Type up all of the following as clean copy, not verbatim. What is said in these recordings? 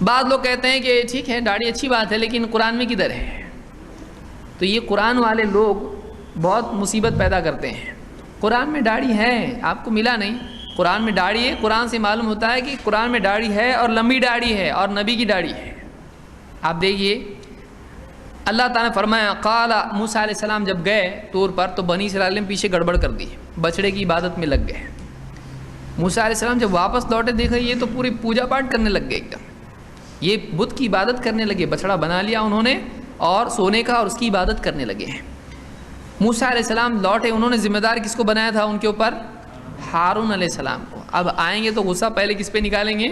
بعض لوگ کہتے ہیں کہ ٹھیک ہے داڑھی اچھی بات ہے لیکن قرآن میں کدھر ہے؟ تو یہ قرآن والے لوگ بہت مصیبت پیدا کرتے ہیں۔ قرآن میں داڑھی ہے، آپ کو ملا نہیں؟ قرآن میں داڑھی ہے، قرآن سے معلوم ہوتا ہے کہ قرآن میں داڑھی ہے اور لمبی داڑھی ہے اور نبی کی داڑھی ہے۔ آپ دیکھیے اللہ تعالیٰ نے فرمایا قال موسیٰ علیہ السلام جب گئے طور پر تو بنی اسرائیل نے پیچھے گڑبڑ کر دی، بچڑے کی عبادت میں لگ گئے۔ موسیٰ علیہ السلام جب واپس لوٹے دیکھا یہ تو پوری پوجا پاٹ کرنے لگ گئے، ایک دم یہ بت کی عبادت کرنے لگے، بچڑا بنا لیا انہوں نے اور سونے کا اور اس کی عبادت کرنے لگے ہیں۔ موسیٰ علیہ السلام لوٹے، انہوں نے ذمہ دار کس کو بنایا تھا ان کے اوپر؟ ہارون علیہ السلام کو۔ اب آئیں گے تو غصہ پہلے کس پہ نکالیں گے؟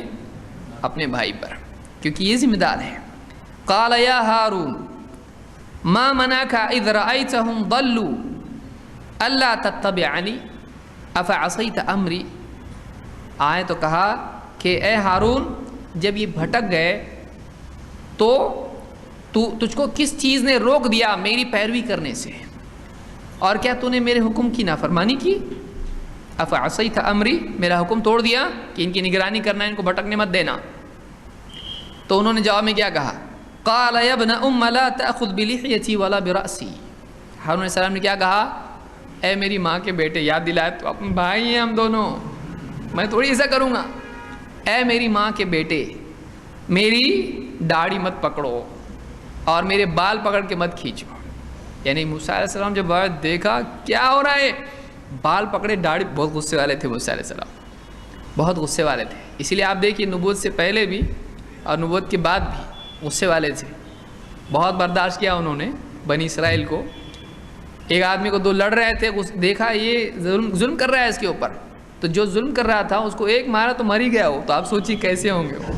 اپنے بھائی پر، کیونکہ یہ ذمہ دار ہے۔ قال یا ہارون ما منعك اذ رأيتهم ضلوا الا تتبعني افعصيت امری۔ آئے تو کہا کہ اے ہارون جب یہ بھٹک گئے تو تجھ کو کس چیز نے روک دیا میری پیروی کرنے سے، اور کیا تو نے میرے حکم کی نافرمانی کی؟ افعصیت امری، میرا حکم توڑ دیا کہ ان کی نگرانی کرنا، ان کو بھٹکنے مت دینا۔ تو انہوں نے جواب میں کیا کہا؟ قال یا ابن ام لا تأخذ بلحیتی ولا برأسی۔ ہارون علیہ السلام نے کیا کہا؟ اے میری ماں کے بیٹے، یاد دلائے تو اپنے بھائی ہیں ہم دونوں، میں تھوڑی ایسا کروں گا۔ اے میری ماں کے بیٹے، میری داڑھی مت پکڑو اور میرے بال پکڑ کے مت کھینچو۔ یعنی موسیٰ علیہ السلام جب دیکھا کیا ہو رہا ہے، بال پکڑے داڑھی، بہت غصے والے تھے موسیٰ علیہ السلام، بہت غصے والے تھے۔ اسی لیے آپ دیکھیے نبوت سے پہلے بھی اور نبوت کے بعد بھی غصے والے تھے، بہت برداشت کیا انہوں نے بنی اسرائیل کو۔ ایک آدمی کو دو لڑ رہے تھے، دیکھا یہ ظلم کر رہا ہے اس کے اوپر، تو جو ظلم کر رہا تھا اس کو ایک مارا تو مر ہی گیا وہ، تو آپ سوچیے کیسے ہوں گے وہ۔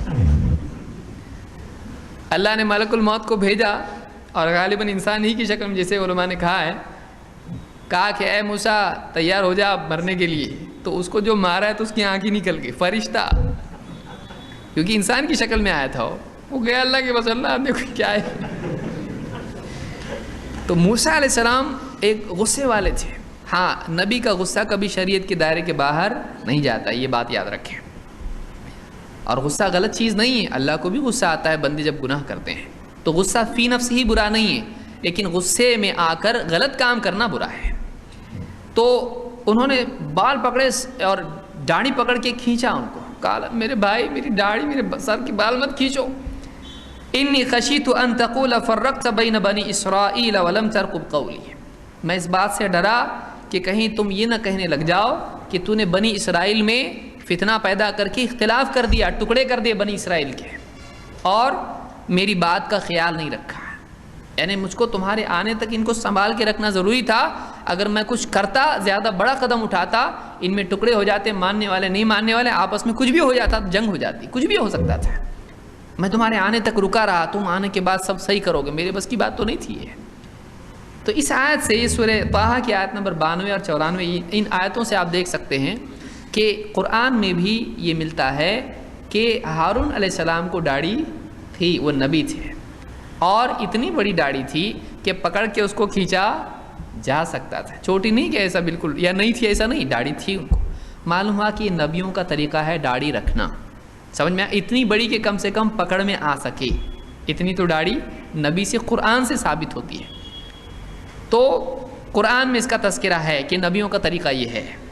اللہ نے ملک الموت کو بھیجا اور غالباً انسان ہی کی شکل میں، جیسے علماء نے کہا کہ اے موسیٰ تیار ہو جا مرنے کے لیے، تو اس کو جو مارا ہے تو اس کی آنکھ ہی نکل گئی، فرشتہ، کیونکہ انسان کی شکل میں آیا تھا وہ گیا اللہ کے بس، اللہ دیکھو کیا ہے۔ تو موسیٰ علیہ السلام ایک غصے والے تھے۔ ہاں نبی کا غصہ کبھی شریعت کے دائرے کے باہر نہیں جاتا، یہ بات یاد رکھیں۔ اور غصہ غلط چیز نہیں ہے، اللہ کو بھی غصہ آتا ہے بندے جب گناہ کرتے ہیں، تو غصہ فی نفس ہی برا نہیں ہے، لیکن غصے میں آ کر غلط کام کرنا برا ہے۔ تو انہوں نے بال پکڑے اور داڑھی پکڑ کے کھینچا ان کو، کہا میرے بھائی میری داڑھی، میرے سر کے بال مت کھینچو۔ انی خشیت ان تقول فرقت بین بنی اسرائیل ولم ترقب قولی، میں اس بات سے ڈرا کہ کہیں تم یہ نہ کہنے لگ جاؤ کہ تو نے بنی اسرائیل میں فتنہ پیدا کر کے اختلاف کر دیا، ٹکڑے کر دیے بنی اسرائیل کے، اور میری بات کا خیال نہیں رکھا۔ یعنی مجھ کو تمہارے آنے تک ان کو سنبھال کے رکھنا ضروری تھا، اگر میں کچھ کرتا، زیادہ بڑا قدم اٹھاتا، ان میں ٹکڑے ہو جاتے، ماننے والے نہیں ماننے والے، آپس میں کچھ بھی ہو جاتا، جنگ ہو جاتی، کچھ بھی ہو سکتا تھا۔ میں تمہارے آنے تک رکا رہا، تم آنے کے بعد سب صحیح کرو گے، میرے بس کی بات تو نہیں تھی یہ۔ تو اس آیت سے، یہ سورہ طٰہٰ کی آیت نمبر 92 اور 94، ان آیتوں سے آپ دیکھ سکتے ہیں کہ قرآن میں بھی یہ ملتا ہے کہ ہارون علیہ السلام کو داڑھی تھی، وہ نبی تھے، اور اتنی بڑی داڑھی تھی کہ پکڑ کے اس کو کھینچا جا سکتا تھا، چھوٹی نہیں کہ ایسا بالکل یا نہیں تھی، ایسا نہیں، داڑھی تھی ان کو۔ معلوم ہوا کہ یہ نبیوں کا طریقہ ہے داڑھی رکھنا، سمجھ میں اتنی بڑی کہ کم سے کم پکڑ میں آ سکے، اتنی تو داڑھی نبی سے، قرآن سے ثابت ہوتی ہے۔ تو قرآن میں اس کا تذکرہ ہے کہ نبیوں کا طریقہ یہ ہے۔